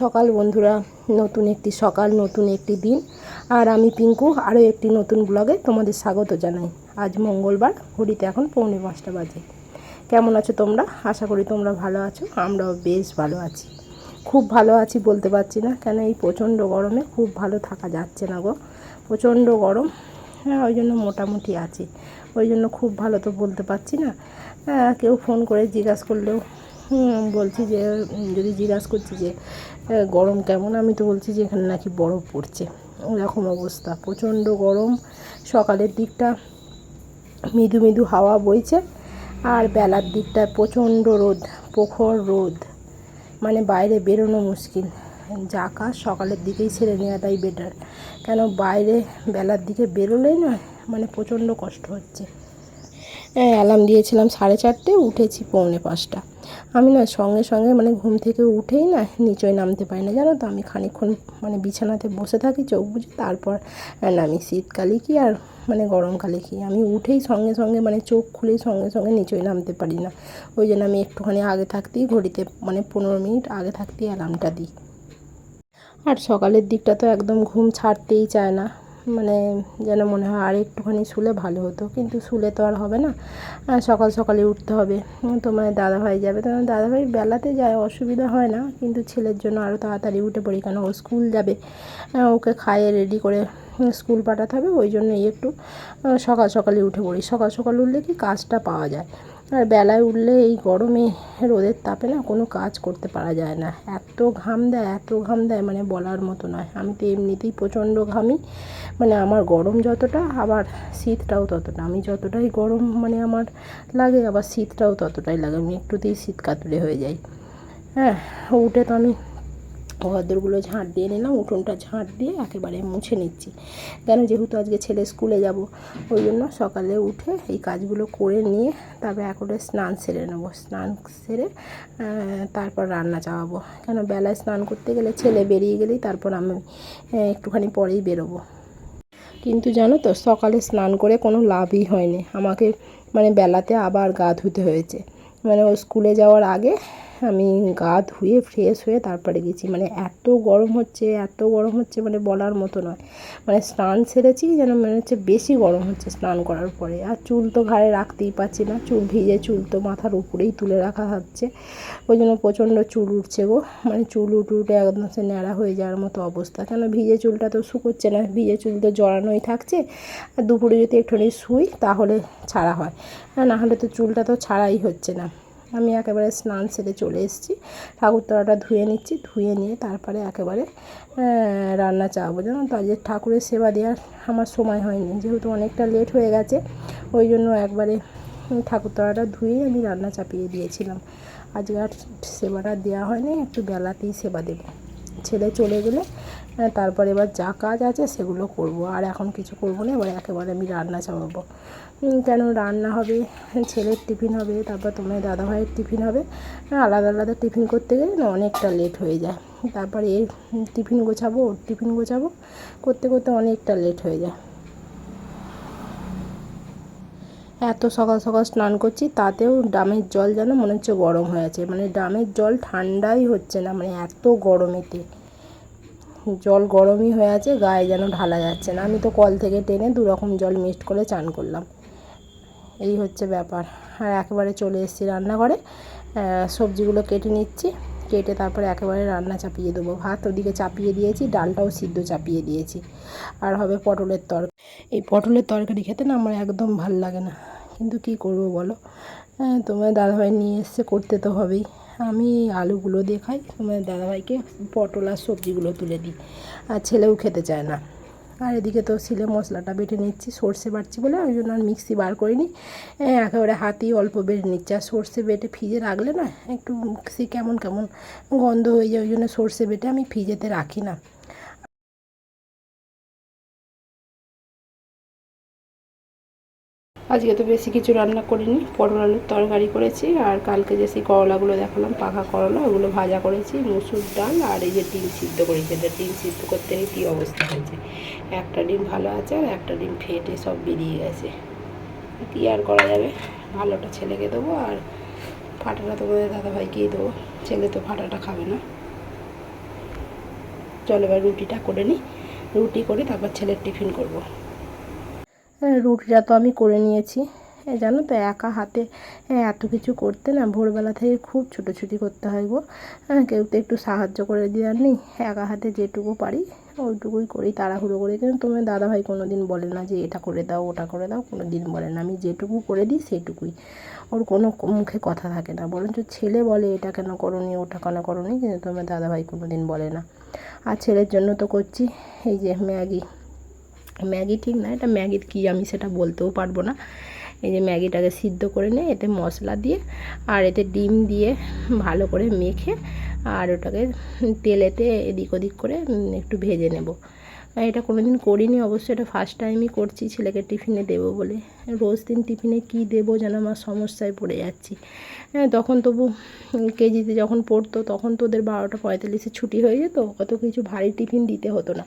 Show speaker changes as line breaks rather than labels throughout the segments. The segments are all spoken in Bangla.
সকাল বন্ধুরা, নতুন একটি সকাল, নতুন একটি দিন। আর আমি পিঙ্কু আরও একটি নতুন ব্লগে তোমাদের স্বাগত জানাই। আজ মঙ্গলবার, ঘড়িতে এখন 4:45 বাজে। কেমন আছো তোমরা? আশা করি তোমরা ভালো আছো। আমরাও বেশ ভালো আছি। খুব ভালো আছি বলতে পারছি না, কেন এই প্রচণ্ড গরমে খুব ভালো থাকা যাচ্ছে না গো। প্রচণ্ড গরম, হ্যাঁ, ওই জন্য মোটামুটি আছি। ওই জন্য খুব ভালো তো বলতে পারছি না। কেউ ফোন করে জিজ্ঞাসা করলেও বলছি যে, যদি জিজ্ঞাসা করছি যে গরম কেমন, আমি তো বলছি যে এখানে নাকি বরফ পড়ছে। এরকম অবস্থা, প্রচণ্ড গরম। সকালের দিকটা মৃদু মৃদু হাওয়া বইছে, আর বেলার দিকটা প্রচণ্ড রোদ, প্রখর রোদ, মানে বাইরে বেরোনো মুশকিল। যা কাজ সকালের দিকেই সেরে নেওয়াটাই বেটার, কেন বাইরে বেলার দিকে বেরোলেই না মানে প্রচণ্ড কষ্ট হচ্ছে। অ্যালার্ম দিয়েছিলাম 4:30, উঠেছি 4:45। আমি না সঙ্গে সঙ্গে মানে ঘুম থেকে উঠেই না নিচয় নামতে পারি না, জানো তো। আমি খানিকক্ষণ মানে বিছানাতে বসে থাকি চোখ বুজে, তারপর নামি। শীতকালে কি আর মানে গরমকালে কি, আমি উঠেই সঙ্গে সঙ্গে মানে চোখ খুলেই সঙ্গে সঙ্গে নিচয় নামতে পারি না। ওই জন্য আমি একটুখানি আগে থাকতেই ঘড়িতে মানে 15 মিনিট আগে থাকতেই অ্যালার্মটা দিই। আর সকালের দিকটা তো একদম ঘুম ছাড়তেই চায় না, মানে যেন মনে হয় আর একটুখানি শুলে ভালো হতো, কিন্তু শুলে তো আর হবে না। সকাল সকালে উঠতে হবে। তোমার দাদাভাই যাবে, তোমার দাদাভাই বেলাতে যায়, অসুবিধা হয় না, কিন্তু ছেলের জন্য আরও তাড়াতাড়ি উঠে পড়ি, কেন ও স্কুল যাবে। ওকে খাইয়ে রেডি করে স্কুল পাঠাতে হবে, ওই জন্যই একটু সকাল সকালে উঠে পড়ি। সকাল সকাল উঠলে কি কাজটা পাওয়া যায়। আর বেলায় উঠলে এই গরমে রোদের তাপে না কোনো কাজ করতে পারা যায় না। এত ঘাম দেয়, এত ঘাম দেয়, মানে বলার মতো নয়। আমি তো এমনিতেই প্রচণ্ড ঘামি, মানে আমার গরম যতটা আবার শীতটাও ততটা। আমি যতটাই গরম মানে আমার লাগে, আবার শীতটাও ততটাই লাগে। আমি একটুতেই শীত কাতুরে হয়ে যাই। হ্যাঁ, উঠে তো আমি ঘরদোরগুলো ঝাঁট দিয়ে নিলাম, উঠোনটা ঝাঁট দিয়ে একেবারে মুছে নিচ্ছি, কেন যেহেতু আজকে ছেলে স্কুলে যাব। ওই জন্য সকালে উঠে এই কাজগুলো করে নিয়ে তারপর একবারে স্নান সেরে নেবো। স্নান সেরে তারপর রান্না চাপাবো, কেন বেলায় স্নান করতে গেলে ছেলে বেরিয়ে গেলেই তারপর আমি একটুখানি পরেই বেরোবো। কিন্তু জানো তো, সকালে স্নান করে কোনো লাভই হয়নি আমাকে, মানে বেলাতে আবার গা ধুতে হয়েছে। মানে ও স্কুলে যাওয়ার আগে আমি গা ধুয়ে ফ্রেশ হয়ে তারপরে গেছি। মানে এত গরম হচ্ছে, এত গরম হচ্ছে, মানে বলার মতো নয়। মানে স্নান সেরেছি যেন মনে হচ্ছে বেশি গরম হচ্ছে স্নান করার পরে। আর চুল তো ঘাড়ে রাখতেই পারছি না, চুল ভিজে চুল তো মাথার উপরেই তুলে রাখা হচ্ছে। ওই জন্য প্রচণ্ড চুল উঠছে গো, মানে চুল উঠে উঠে একদম সে ন্যাড়া হয়ে যাওয়ার মতো অবস্থা। কেন ভিজে চুলটা তো শুকোচ্ছে না, ভিজে চুল তো জড়ানোই থাকছে। আর দুপুরে যদি একটুখানি শুই তাহলে ছাড়া হয়, না হলে তো চুলটা তো ছাড়াই হচ্ছে না। আমি একেবারে স্নান সেরে চলে এসেছি, ঠাকুর তলাটা ধুয়ে নিচ্ছি, ধুয়ে নিয়ে তারপরে একেবারে রান্না চাপাবো। জানো তো, আজকে ঠাকুরের সেবা দেওয়ার আমার সময় হয়নি, যেহেতু অনেকটা লেট হয়ে গেছে। ওই জন্য একবারে ঠাকুর তলাটা ধুয়ে আমি রান্না চাপিয়ে দিয়েছিলাম। আজকে আর সেবাটা দেওয়া হয়নি, একটু বেলাতেই সেবা দেবো। ছেলে চলে গেলে তারপর এবার যা কাজ আছে সেগুলো করব। আর এখন কিছু করব না, এবার একেবারে আমি রান্না চাপাবো। কেন রান্না হবে, ছেলের টিফিন হবে, তারপর তোমার দাদাভাইয়ের টিফিন হবে। আলাদা আলাদা টিফিন করতে গেলে না অনেকটা লেট হয়ে যায়। তারপরে এর টিফিন গোছাবো, ওর টিফিন গোছাবো, করতে করতে অনেকটা লেট হয়ে যায়। এত সকাল সকাল স্নান করছি, তাতেও ড্রামের জল যেন মনে হচ্ছে গরম হয়ে আছে। মানে ড্রামের জল ঠান্ডাই হচ্ছে না, মানে এত গরমেতে জল গরমই হয়ে আছে, গায়ে যেন ঢালা যাচ্ছে না। আমি তো কল থেকে টেনে 2 রকম জল মিক্সড করে চান করলাম, এই হচ্ছে ব্যাপার। আর একেবারে চলে এসেছি রান্নাঘরে, সবজিগুলো কেটে নিচ্ছি, কেটে তারপরে একেবারে রান্না চাপিয়ে দেবো। ভাত ওদিকে চাপিয়ে দিয়েছি, ডালটাও সিদ্ধ চাপিয়ে দিয়েছি। আর হবে পটলের তরকারি। এই পটলের তরকারি খেতে না আমার একদম ভাল লাগে না, কিন্তু কি করব বলো। তোমার দাদাভাই নিয়ে এসছে, করতে তো হবেই। আমি আলুগুলো দিয়ে খাই, তোমার দাদাভাইকে পটল আর সবজিগুলো তুলে দিই। আর ছেলেও খেতে চায় না। আর এদিকে তো সিলে মশলাটা বেটে নিচ্ছি, সর্ষে বাটছি বলে ওই জন্য আর মিক্সি বার করিনি, একেবারে হাতেই অল্প বেটে নিচ্ছি। আর সর্ষে বেটে ফ্রিজে রাখলে না একটু সে কেমন কেমন গন্ধ হয়ে যায়, ওই জন্য সর্ষে বেটে আমি ফ্রিজেতে রাখি না। আজকে তো বেশি কিছু রান্না করিনি, পটল আলুর তরকারি করেছি, আর কালকে যে সেই করলাগুলো দেখালাম পাকা করলা, ওগুলো ভাজা করেছি, মুসুর ডাল, আর এই যে ডিম সিদ্ধ করেছি। এটা ডিম সিদ্ধ করতে কী অবস্থা হয়েছে, একটা ডিম ভালো আছে আর একটা ডিম ফেটে সব বেরিয়ে গেছে। কী আর করা যাবে, ভালোটা ছেলেকে দেবো আর ফাটাটা তোমাদের দাদাভাইকেই দেবো, ছেলে তো ফাটাটা খাবে না। চলো এবার রুটিটা করে নিই, রুটি করে তারপর ছেলের টিফিন করব। রুটিটা তো আমি করে নিয়েছি। জানো তো একা হাতে এত কিছু করতে না ভোরবেলা থেকে খুব ছুটোছুটি করতে হয় গো। কেউ তো একটু সাহায্য করে দেওয়ার নেই, একা হাতে যেটুকু পারি ওইটুকুই করি তাড়াহুড়ো করে। কিন্তু তোমার দাদাভাই কোনো দিন বলে না যে এটা করে দাও ওটা করে দাও, কোনো দিন বলে না। আমি যেটুকু করে দিই সেটুকুই, ওর কোনো মুখে কথা থাকে না। বরঞ্চ ছেলে বলে এটা কেন করোনি ওটা কেন করোনি, কিন্তু তোমার দাদাভাই কোনো দিন বলে না। আর ছেলের জন্য তো করছি এই যে ম্যাগি ঠিক না, এটা ম্যাগির কী আমি সেটা বলতেও পারবো না। এই যে ম্যাগিটাকে সিদ্ধ করে নিয়ে এতে মশলা দিয়ে আর এতে ডিম দিয়ে ভালো করে মেখে আর ওটাকে তেলেতে এদিক ওদিক করে একটু ভেজে নেব। এটা কোনো দিন করিনি অবশ্য, এটা ফার্স্ট টাইমই করছি ছেলেকে টিফিনে দেবো বলে। রোজ দিন টিফিনে কী দেবো যেন আমার সমস্যায় পড়ে যাচ্ছি। তখন তবু কেজিতে যখন পড়তো তখন তো ওদের 12:45 ছুটি হয়ে যেত, অত কিছু ভারী টিফিন দিতে হতো না,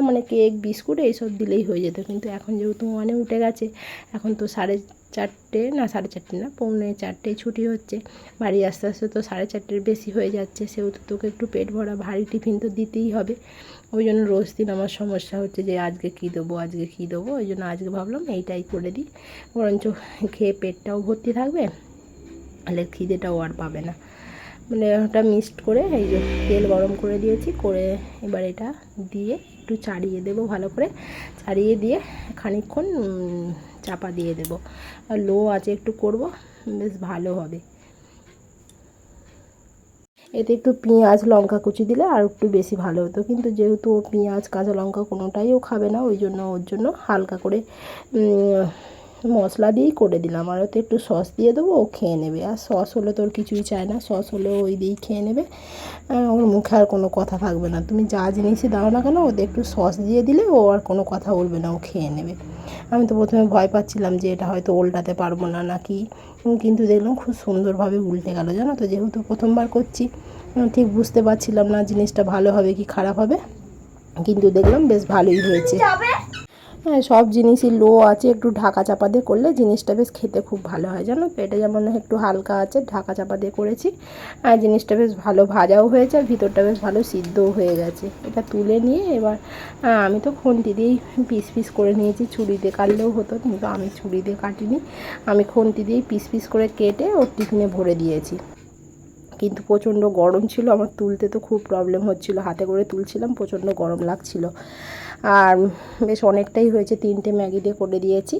মানে কেক বিস্কুট এইসব দিলেই হয়ে যেত। কিন্তু এখন যেহেতু মানে উঠে গেছে, এখন তো 4:30 না 4:30 না 3:45 ছুটি হচ্ছে, বাড়ি আস্তে আস্তে তো 4:30 বেশি হয়ে যাচ্ছে। সেহেতু তোকে একটু পেট ভরা ভারী টিফিন তো দিতেই হবে। ওই জন্য রোজ দিন আমার সমস্যা হচ্ছে যে আজকে কী দেবো আজকে কী দেবো। ওই জন্য আজকে ভাবলাম এইটাই করে দিই, বরঞ্চ খেয়ে পেটটাও ভর্তি থাকবে, তাহলে খিদেটাও আর পাবে না। মানে ওটা মিক্সড করে এই যে তেল গরম করে দিয়েছি, করে এবার এটা দিয়ে একটু চাড়িয়ে দেবো, ভালো করে চাড়িয়ে দিয়ে খানিকক্ষণ চাপা দিয়ে দেবো। আর লো আঁচে একটু করব, বেশ ভালো হবে। এতে একটু পেঁয়াজ লঙ্কা কুচি দিলে আর একটু বেশি ভালো হতো, কিন্তু যেহেতু ও পেঁয়াজ কাঁচা লঙ্কা কোনোটাই ও খাবে না, ওই জন্য ওর জন্য হালকা করে মশলা দিয়েই করে দিলাম। আর ওতে একটু সস দিয়ে দেবো, ও খেয়ে নেবে। আর সস হলে তোর কিছুই চায় না, সস হলে ওই দিয়েই খেয়ে নেবে, ওর মুখে আর কোনো কথা থাকবে না। তুমি যা জিনিসই দাও না কেন ওতে একটু সস দিয়ে দিলে ও আর কোনো কথা বলবে না, ও খেয়ে নেবে। আমি তো প্রথমে ভয় পাচ্ছিলাম যে এটা হয়তো উল্টাতে পারবো না নাকি, কিন্তু দেখলাম খুব সুন্দরভাবে উল্টে গেল। জানো তো, যেহেতু প্রথমবার করছি ঠিক বুঝতে পারছিলাম না জিনিসটা ভালো হবে কি খারাপ হবে, কিন্তু দেখলাম বেশ ভালোই হয়েছে। হ্যাঁ, সব জিনিসই লো আছে একটু ঢাকা চাপা দিয়ে করলে জিনিসটা বেশ খেতে খুব ভালো হয়। জানো তো, এটা যেমন একটু হালকা আছে ঢাকা চাপা দিয়ে করেছি, আর জিনিসটা বেশ ভালো ভাজাও হয়েছে আর ভিতরটা বেশ ভালো সিদ্ধও হয়ে গেছে। এটা তুলে নিয়ে এবার আমি তো খুন্তি দিয়েই পিস পিস করে নিয়েছি, ছুরি দিয়ে কাটলেও হতো কিন্তু আমি ছুরি দিয়ে কাটিনি, আমি খুন্তি দিয়েই পিস পিস করে কেটে ওর টিফিনে ভরে দিয়েছি। কিন্তু প্রচণ্ড গরম ছিল, আমার তুলতে তো খুব প্রবলেম হচ্ছিলো, হাতে করে তুলছিলাম, প্রচণ্ড গরম লাগছিল। আর বেশ অনেকটাই হয়েছে, 3টে ম্যাগি দিয়ে করে দিয়েছি।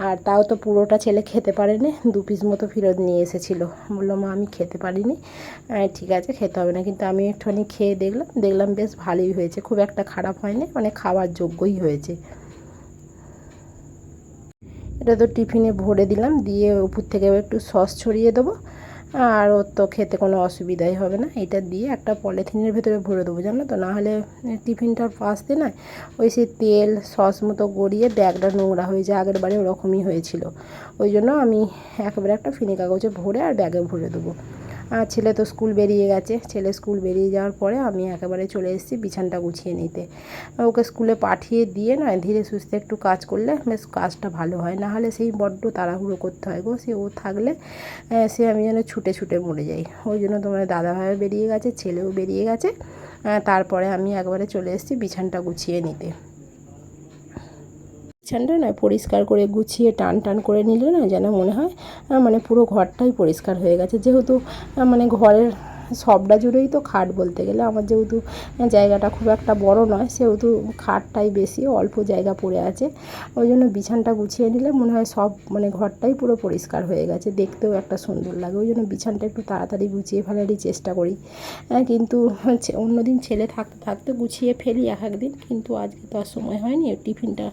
আর তাও তো পুরোটা ছেলে খেতে পারেনি, 2 পিস মতো ফেরত নিয়ে এসেছিলো। বললো মা আমি খেতে পারিনি। ঠিক আছে খেতে হবে না, কিন্তু আমি একটুখানি খেয়ে দেখলাম বেশ ভালোই হয়েছে, খুব একটা খারাপ হয়নি, মানে খাওয়ার যোগ্যই হয়েছে। এটা তো টিফিনে ভরে দিলাম, দিয়ে উপর থেকে একটু সস ছড়িয়ে দেবো, আর ওর তো খেতে কোনো অসুবিধাই হবে না। এটা দিয়ে একটা পলিথিনের ভেতরে ভরে দেবো, জানো তো, নাহলে টিফিনটার পাশ দিয়ে না ওই সে তেল সস মতো গড়িয়ে ব্যাগটা নোংরা হয়ে যায়, আগের বারে ওরকমই হয়েছিল। ওই জন্য আমি একেবারে একটা ফিনি কাগজে ভরে আর ব্যাগে ভরে দেবো। আর ছেলে তো স্কুল বেরিয়ে গেছে, ছেলে স্কুল বেরিয়ে যাওয়ার পরে আমি একেবারে চলে এসেছি বিছানাটা গুছিয়ে নিতে। ওকে স্কুলে পাঠিয়ে দিয়ে না ধীরে সুস্থে একটু কাজ করলে বেশ কাজটা ভালো হয়, না হলে সেই বড্ড তাড়াহুড়ো করতে হয় গো। সে ও থাকলে সে আমি যেন ছুটে ছুটে মরে যাই। ওই জন্য তোমার দাদাভাইও বেরিয়ে গেছে, ছেলেও বেরিয়ে গেছে, তারপরে আমি একবারে চলে এসেছি বিছানাটা গুছিয়ে নিতে। বিছানাটা না পরিষ্কার করে গুছিয়ে টান টান করে নিলে না যেন মনে হয় মানে পুরো ঘরটাই পরিষ্কার হয়ে গেছে। যেহেতু মানে ঘরের সবটা জুড়েই তো খাট বলতে গেলে, আমার যেহেতু জায়গাটা খুব একটা বড় নয়, সেহেতু খাটটাই বেশি অল্প জায়গা পড়ে আছে। ওই জন্য বিছানাটা গুছিয়ে নিলে মনে হয় সব মানে ঘরটাই পুরো পরিষ্কার হয়ে গেছে, দেখতেও একটা সুন্দর লাগে। ওই জন্য বিছানাটা একটু তাড়াতাড়ি গুছিয়ে ফেলারই চেষ্টা করি। কিন্তু অন্যদিন ছেলে থাকতে থাকতে গুছিয়ে ফেলি এক একদিন, কিন্তু আজকে তো আর সময় হয়নি। টিফিনটা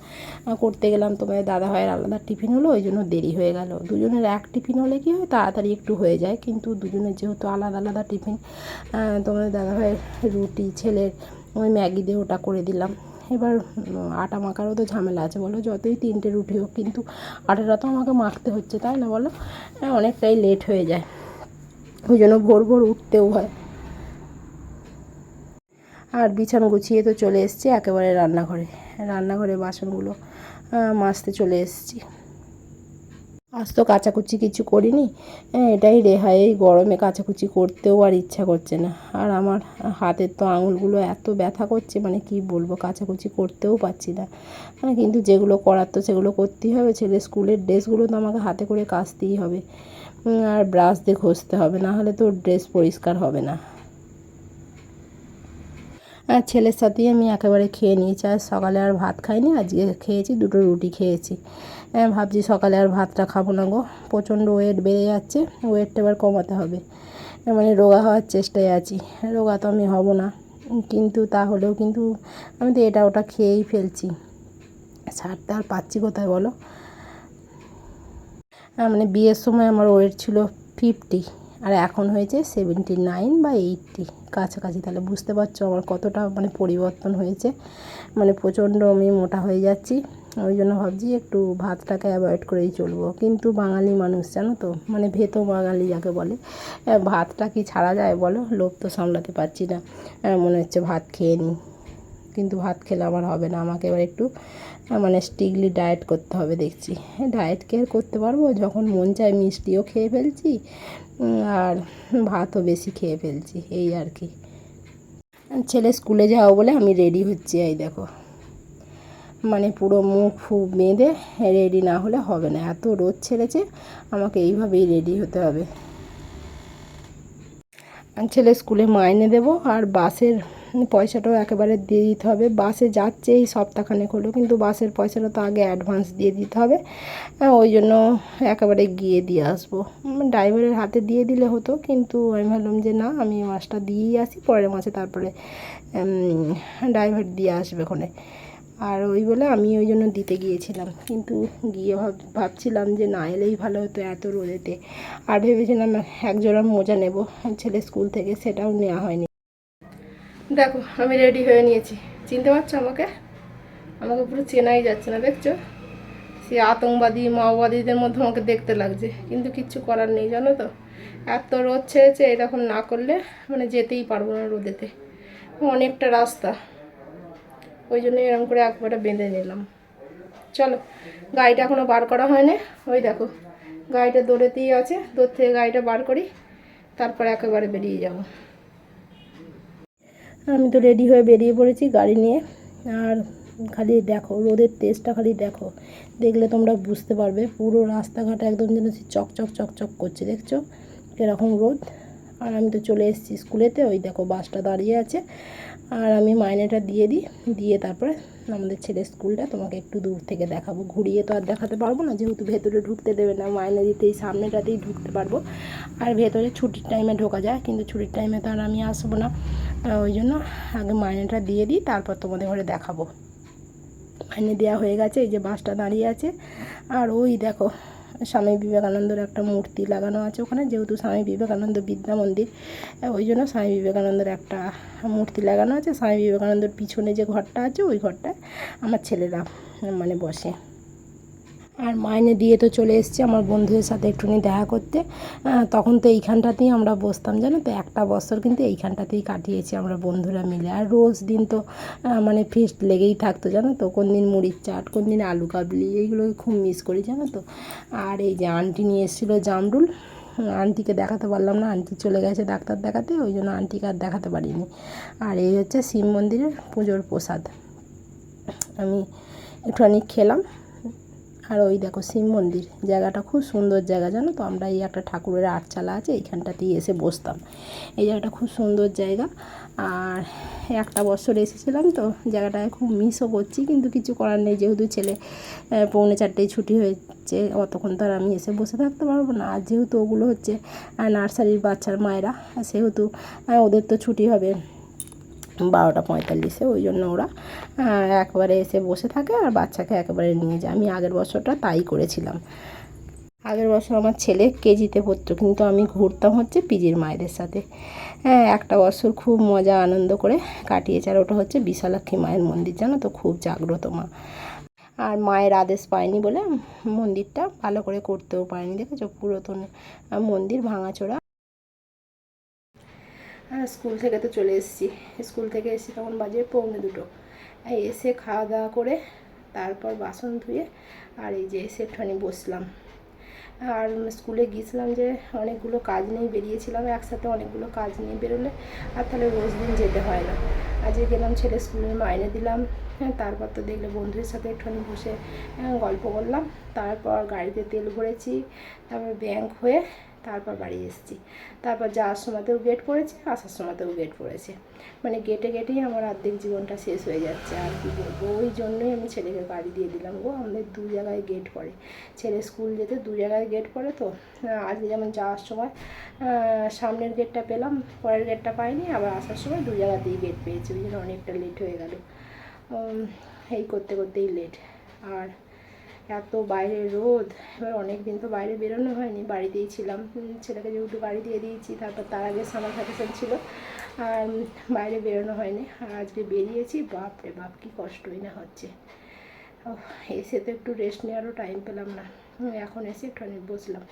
করতে গেলাম, তোমাদের দাদাভাইয়ের আলাদা টিফিন হলো, ওই জন্য দেরি হয়ে গেল। দুজনের এক টিফিন হলে কী হয় তাড়াতাড়ি একটু হয়ে যায়, কিন্তু দুজনের যেহেতু আলাদা আলাদা টিফিন, তোমাদের দাদাভাইয়ের রুটি, ছেলের ওই ম্যাগি দিয়ে ওটা করে দিলাম। এবার আটা মাখারও তো ঝামেলা আছে বলো, যতই 3টে রুটি হোক কিন্তু আটাটা তো আমাকে মাখতে হচ্ছে, তাই না বলো, অনেকটাই লেট হয়ে যায়। ওই জন্য ভোর ভোর উঠতেও হয়। আর বিছানা গুছিয়ে তো চলে এসেছি একেবারে রান্নাঘরে বাসনগুলো মাজতে চলে এসেছি। আজ তো কাচাকুচি কিছু করিনি, এটাই রেহাই। এই গরমে কাচাকুচি করতেও আর ইচ্ছা করছে না। আর আমার হাতের তো আঙুলগুলো এত ব্যথা করছে, মানে কি বলবো, কাচাকুচি করতেও পারছি না। কিন্তু যেগুলো করার তো সেগুলো করতেই হবে। ছেলের স্কুলের ড্রেসগুলো তো আমাকে হাতে করে কাচতেই হবে, আর ব্রাশ দিয়ে ঘষতে হবে, না হলে তো ড্রেস পরিষ্কার হবে না। আর ছেলের সাথেই আমি একেবারে খেয়ে নিয়েছি। আজ সকালে আর ভাত খাইনি, আজকে খেয়েছি, দুটো রুটি খেয়েছি। ভাবছি সকালে আর ভাতটা খাবো না গো, প্রচণ্ড ওয়েট বেড়ে যাচ্ছে, ওয়েটটা এবার কমাতে হবে। মানে রোগা হওয়ার চেষ্টায় আছি। রোগা তো আমি হব না, কিন্তু তাহলেও কিন্তু আমি তো এটা ওটা খেয়েই ফেলছি, ছাড়তে আর পাচ্ছি কোথায় বলো। মানে বিয়ের সময় আমার ওয়েট ছিল 50, আর এখন হয়েছে 79 বা 80 কাছাকাছি। তাহলে বুঝতে পারছো আমার কতটা মানে পরিবর্তন হয়েছে। মানে প্রচণ্ড আমি মোটা হয়ে যাচ্ছি। ওই জন্য ভাবছি একটু ভাতটাকে অ্যাভয়েড করেই চলবো। কিন্তু বাঙালি মানুষ জানো তো, মানে ভেতো বাঙালি যাকে বলে, ভাতটা কি ছাড়া যায় বলো? লোভ তো সামলাতে পারছি না, মনে হচ্ছে ভাত খেয়ে নিই। কিন্তু ভাত খেলে আমার হবে না, আমাকে এবার একটু মানে স্ট্রিক্টলি ডায়েট করতে হবে দেখছি। ডায়েট কেয়ার করতে পারবো যখন মন চায় মিষ্টিও খেয়ে ফেলছি, আর ভাতও বেশি খেয়ে ফেলছি, এই আর কি। ছেলে স্কুলে যাওয়া বলে আমি রেডি হচ্ছি, এই দেখো, মানে পুরো মুখ ফুক বেঁধে রেডি না হলে হবে না। এত রোদ ছেড়েছে, আমাকে এইভাবেই রেডি হতে হবে। ছেলে স্কুলে মাইনে দেবো, আর বাসের পয়সাটাও একেবারে দিয়ে দিতে হবে। বাসে যাচ্ছে এই সপ্তাহখানেক হলো, কিন্তু বাসের পয়সাটা তো আগে অ্যাডভান্স দিয়ে দিতে হবে। ওই জন্য একেবারে গিয়ে দিয়ে আসবো। ড্রাইভারের হাতে দিয়ে দিলে হতো, কিন্তু আমি ভাবলাম যে না, আমি মাসটা দিয়েই আসি, পরের মাসে তারপরে ড্রাইভার দিয়ে আসবে ওখানে। আর ওই বলে আমি ওই জন্য দিতে গিয়েছিলাম, কিন্তু গিয়ে ভাবছিলাম যে না এলেই ভালো হতো এত রোদেতে। আর ভেবেছিলাম একজোড়া মোজা নেব ছেলে স্কুল থেকে, সেটাও নেওয়া হয়নি। দেখো আমি রেডি হয়ে নিয়েছি, চিনতে পারছো আমাকে? আমাকে পুরো চেনাই যাচ্ছে না, দেখছো? সে আতঙ্কবাদী মাওবাদীদের মধ্যে আমাকে দেখতে লাগছে, কিন্তু কিচ্ছু করার নেই জানো তো। এত রোদ ছেড়েছে, এরকম না করলে মানে যেতেই পারবো না রোদেতে, অনেকটা রাস্তা। ওই জন্য এরকম করে একবারে বেঁধে নিলাম। চলো, গাড়িটা এখনও বার করা হয়নি, ওই দেখো গাড়িটা দৌড়েতেই আছে, দৌড় থেকে গাড়িটা বার করি, তারপর একেবারে বেরিয়ে যাব। আমি তো রেডি হয়ে বেরিয়ে পড়েছি গাড়ি নিয়ে। আর খালি দেখো রোদের তেজটা, খালি দেখো, দেখলে তোমরা বুঝতে পারবে। পুরো রাস্তাঘাট একদম যেন চকচক চকচক করছে, দেখছো এরকম রোদ। আর আমি তো চলে এসেছি স্কুলেতে, ওই দেখো বাসটা দাঁড়িয়ে আছে। আর আমি মাইনেটা দিয়ে দিই, দিয়ে তারপরে আমাদের ছেলের স্কুলটা তোমাকে একটু দূর থেকে দেখাবো। ঘুরিয়ে তো আর দেখাতে পারবো না, যেহেতু ভেতরে ঢুকতে দেবে না। মাইনে দিতেই সামনেটাতেই ঢুকতে পারবো, আর ভেতরে ছুটির টাইমে ঢোকা যায়, কিন্তু ছুটির টাইমে তো আর আমি আসবো না। ওই জন্য আগে মাইনেটা দিয়ে দিই, তারপর তোমাদের ঘরে দেখাবো। মাইনে দেওয়া হয়ে গেছে, এই যে বাসটা দাঁড়িয়ে আছে। আর ওই দেখো স্বামী বিবেকানন্দর একটা মূর্তি লাগানো আছে ওখানে, যেহেতু স্বামী বিবেকানন্দ বিদ্যা মন্দির, ওই জন্য স্বামী বিবেকানন্দের একটা মূর্তি লাগানো আছে। স্বামী বিবেকানন্দের পিছনে যে ঘরটা আছে, ওই ঘরটায় আমার ছেলেরা মানে বসে। আর মাইনে দিয়ে তো চলে এসেছি আমার বন্ধুদের সাথে একটুখানি দেখা করতে। তখন তো এইখানটাতেই আমরা বসতাম জানো তো, একটা বছর কিন্তু এইখানটাতেই কাটিয়েছি আমরা বন্ধুরা মিলে। আর রোজ দিন তো মানে ফিস্ট লেগেই থাকতো জানো তো, কোন দিন মুড়ির চাট, কোন দিন আলু কাবলি, এইগুলো খুব মিস করি জানো তো। আর এই যে আন্টি নিয়ে এসেছিলো জামরুল, আন্টিকে দেখাতে পারলাম না, আন্টি চলে গেছে ডাক্তার দেখাতে, ওই জন্য আন্টিকে আর দেখাতে পারিনি। আর এই হচ্ছে শিব মন্দিরের পুজোর প্রসাদ, আমি একটুখানি খেলাম। আর ওই দেখো শিব মন্দির, জায়গাটা খুব সুন্দর জায়গা জানো তো। আমরা এই একটা ঠাকুরের আটচালা আছে, এইখানটাতেই এসে বসতাম। এই জায়গাটা খুব সুন্দর জায়গা। আর একটা বছর এসেছিলাম তো, জায়গাটায় খুব মিসও করছি, কিন্তু কিছু করার নেই, যেহেতু ছেলে 3:45 ছুটি হয়েছে, অতক্ষণ তো আর আমি এসে বসে থাকতে পারবো না। আর যেহেতু ওগুলো হচ্ছে নার্সারির বাচ্চার মায়েরা, সেহেতু ওদের তো ছুটি হবে 12:45, ওই জন্য ওরা একবারে এসে বসে থাকে আর বাচ্চাকে একেবারে নিয়ে যায়। আমি আগের বছরটা তাই করেছিলাম। আগের বছর আমার ছেলে কেজিতে পড়তো, কিন্তু আমি ঘুরতাম হচ্ছে পিজির মায়েদের সাথে। একটা বছর খুব মজা আনন্দ করে কাটিয়েছে। আর ওটা হচ্ছে বিশালাক্ষী মায়ের মন্দির জানো তো, খুব জাগ্রত মা। আর মায়ের আদেশ পায়নি বলে মন্দিরটা ভালো করে করতেও পারেনি, দেখেছো পুরাতন মন্দির, ভাঙাচোরা। স্কুল থেকে তো চলে এসেছি, স্কুল থেকে এসে তখন বাজে 1:45। এসে খাওয়া দাওয়া করে তারপর বাসন ধুয়ে আর এই যে এসে একটুখানি বসলাম। আর স্কুলে গিয়েছিলাম যে অনেকগুলো কাজ নিয়ে বেরিয়েছিলাম, একসাথে অনেকগুলো কাজ নিয়ে বেরোলে আর তাহলে রোজ দিন যেতে হয় না। আজকে গেলাম, ছেলে স্কুলের মাইনে দিলাম, তারপর তো দেখলে বন্ধুদের সাথে একটুখানি বসে গল্প করলাম, তারপর গাড়িতে তেল ভরেছি, তারপর ব্যাংক হয়ে তারপর বাড়ি এসেছি। তারপর যাওয়ার সময়তেও গেট পড়েছে, আসার সময়তেও গেট পড়েছে, মানে গেটে গেটেই আমার অর্ধেক জীবনটা শেষ হয়ে যাচ্ছে। আর কি বলবো, ওই জন্যই আমি ছেলেকে গাড়ি দিয়ে দিলাম গো। আমাদের 2 জায়গায় গেট পড়ে, ছেলে স্কুল যেতে 2 জায়গায় গেট পড়ে। তো আজকে যেমন যাওয়ার সময় সামনের গেটটা পেলাম, পরের গেটটা পাইনি, আবার আসার সময় 2 জায়গাতেই গেট পেয়েছি, ওই জন্য অনেকটা লেট হয়ে গেল। এই করতে করতেই লেট। আর এত বাইরে রোদ, এবার অনেক দিন তো বাইরে বেরোনো হয়নি, বাড়িতেই ছিলাম। ছেলেকে যেহেতু গাড়ি দিয়ে দিয়েছি, তারপর তার আগে সামার ভ্যাকেশন ছিল, আর বাইরে বেরোনো হয়নি। আর আজকে বেরিয়েছি, বাপরে বাপ কী কষ্টই না হচ্ছে। এসে তো একটু রেস্ট নেওয়ারও টাইম পেলাম না, এখন এসে একটুখানি বসলাম।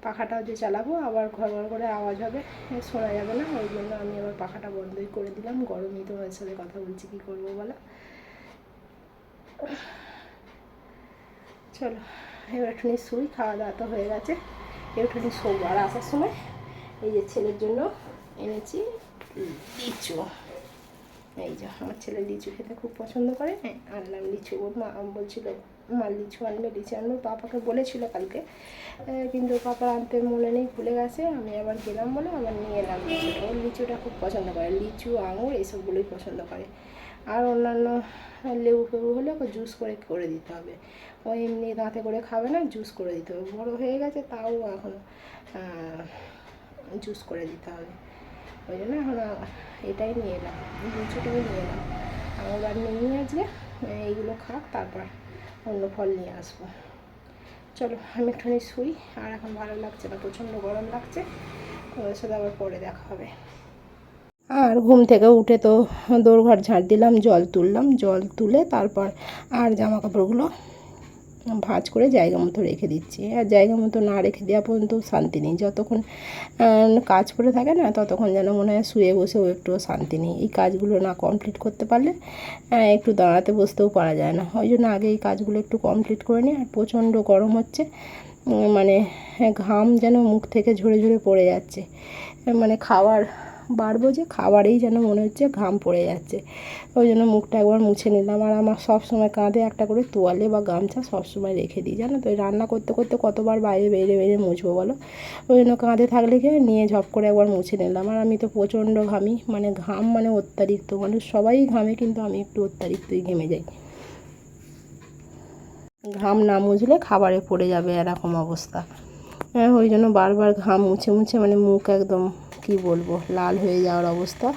পাখাটাও যে চালাবো আবার ঘর ঘর করে আওয়াজ হবে, শোনা যাবে না, ওই জন্য আমি আবার পাখাটা বন্ধই করে দিলাম। গরমই তোমার সাথে কথা বলছি, কী করবো বলো। চলো এবার একটুখানি শুই, খাওয়া দাওয়া তো হয়ে গেছে, একটুখানি শোবো। আর আসার সময় এই যে ছেলের জন্য এনেছি লিচু। এই যে আমার ছেলে লিচু খেতে খুব পছন্দ করে, আনলাম লিচু। ওর মা বলছিল মা লিচু আনবে, লিচু আনবে, পাপাকে বলেছিল কালকে, কিন্তু পাপা আনতে মনে নেই, ভুলে গেছে। আমি আবার গেলাম বলে আবার নিয়ে এলাম লিচুটা। ওর লিচুটা খুব পছন্দ করে, লিচু আঙুর এইসবগুলোই পছন্দ করে। আর অন্যান্য লেবু ফেবু হলে ওকে জুস করে করে দিতে হবে, ও এমনি দাঁতে করে খাবে না, জুস করে দিতে হবে। বড়ো হয়ে গেছে তাও এখন জুস করে দিতে হবে, ওই জন্য এখন এটাই নিয়ে এলাম, লিচুটাই নিয়ে এলাম। আঙুর আর নিয়ে আজকে এইগুলো খাক, তারপর অন্য ফল নিয়ে আসবো। চলো আমি একটুখানি শুই, আর এখন ভালো লাগছে না, প্রচণ্ড গরম লাগছে। ওদের সাথে আবার পরে দেখা হবে। আর ঘুম থেকে উঠে তো দোরঘর ঝাড় দিলাম, জল তুললাম, জল তুলে তারপর আর জামা কাপড়গুলো ভাঁজ করে জায়গা মতো রেখে দিচ্ছি। আর জায়গা মতো না রেখে দেওয়া পর্যন্ত শান্তি নেই, যতক্ষণ কাজ করে থাকে না ততক্ষণ যেন মনে হয় শুয়ে বসেও একটুও শান্তি নেই। এই কাজগুলো না কমপ্লিট করতে পারলে একটু দাঁড়াতে বসতেও পারা যায় না, ওই জন্য আগে এই কাজগুলো একটু কমপ্লিট করে নিই। আর প্রচণ্ড গরম হচ্ছে, মানে ঘাম যেন মুখ থেকে ঝরে ঝরে পড়ে যাচ্ছে, মানে খাবার বাড়বো যে খাবারেই যেন মনে হচ্ছে ঘাম পড়ে যাচ্ছে, ওই জন্য মুখটা একবার মুছে নিলাম। আর আমার সব সময় কাঁধে একটা করে তোয়ালে বা গামছা সব সময় রেখে দিই, জানো তো। রান্না করতে করতে কতবার বাইরে বেরিয়ে বেরিয়ে মুছবো বলো, ওই জন্য কাঁধে থাকলে কি নিয়ে ঝপ করে একবার মুছে নিলাম। আর আমি তো প্রচণ্ড ঘামি, মানে ঘাম মানে অত্যাধিক, মানে সবাই ঘামে কিন্তু আমি একটু অত্যাধিকই ঘেমে যাই। ঘাম না মুছলে খাবারে পড়ে যাবে, এরকম অবস্থা। ওই জন্য বারবার ঘাম মুছে মুছে মানে মুখ একদম কি বলবো লাল হয়ে যাওয়ার অবস্থা।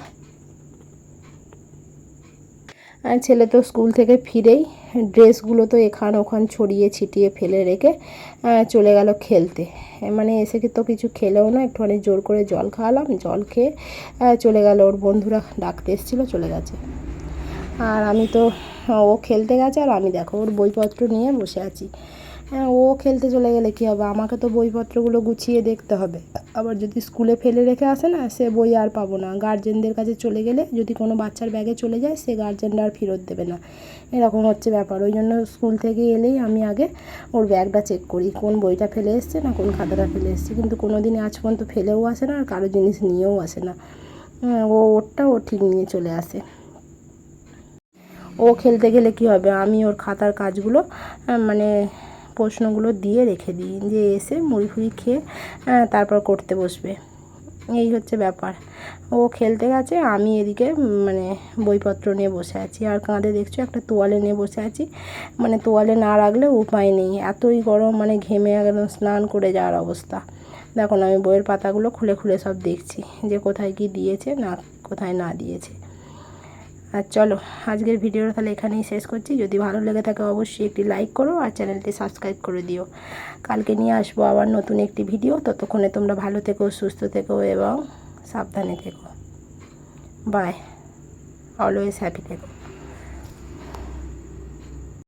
আর ছেলে তো স্কুল থেকে ফিরেই ড্রেসগুলো তো এখান ওখান ছড়িয়ে ছিটিয়ে ফেলে রেখে চলে গেল খেলতে। মানে এসে তো কিছু খেলেও না, একটুখানি জোর করে জল খাওয়ালাম, জল খেয়ে চলে গেল, ওর বন্ধুরা ডাকতে এসেছিলো, চলে গেছে। আর আমি তো ও খেলতে গেছে, আর আমি দেখো ওর বইপত্র নিয়ে বসে আছি। ও খেলতে চলে গেলে কী হবে, আমাকে তো বইপত্রগুলো গুছিয়ে দেখতে হবে। আবার যদি স্কুলে ফেলে রেখে আসে না, সে বই আর পাবো না। গার্জেনদের কাছে চলে গেলে যদি কোনো বাচ্চার ব্যাগে চলে যায়, সে গার্জেনরা আর ফেরত দেবে না, এরকম হচ্ছে ব্যাপার। ওই জন্য স্কুল থেকে এলেই আমি আগে ওর ব্যাগটা চেক করি, কোন বইটা ফেলে এসছে না কোন খাতাটা ফেলে এসছে। কিন্তু কোনো দিন আজ পর্যন্ত ফেলেও আসে না, আর কারো জিনিস নিয়েও আসে না। ওরটা ও ঠিক নিয়ে চলে আসে। ও খেলতে গেলে কি হবে, আমি ওর খাতার কাজগুলো মানে প্রশ্নগুলো দিয়ে রেখে দিই, যে এসে মুড়ি ফুড়ি খেয়ে তারপর করতে বসবে, এই হচ্ছে ব্যাপার। ও খেলতে গেছে, আমি এদিকে মানে বইপত্র নিয়ে বসে আছি। আর কাঁধে দেখছো একটা তোয়ালে নিয়ে বসে আছি, মানে তোয়ালে না রাখলে উপায় নেই, এতই গরম, মানে ঘেমে একদম স্নান করে যাওয়ার অবস্থা। দেখো না আমি বইয়ের পাতাগুলো খুলে খুলে সব দেখছি, যে কোথায় কি দিয়েছে না কোথায় না দিয়েছে। আর চলো আজকের ভিডিওটা তাহলে এখানেই শেষ করছি। যদি ভালো লেগে থাকে অবশ্যই একটি লাইক করো, আর চ্যানেলটি সাবস্ক্রাইব করে দিও। কালকে নিয়ে আসবো আবার নতুন একটি ভিডিও, ততক্ষণে তোমরা ভালো থেকো, সুস্থ থেকো এবং সাবধানে থেকো। বাই, অলওয়েজ হ্যাপি থেকো।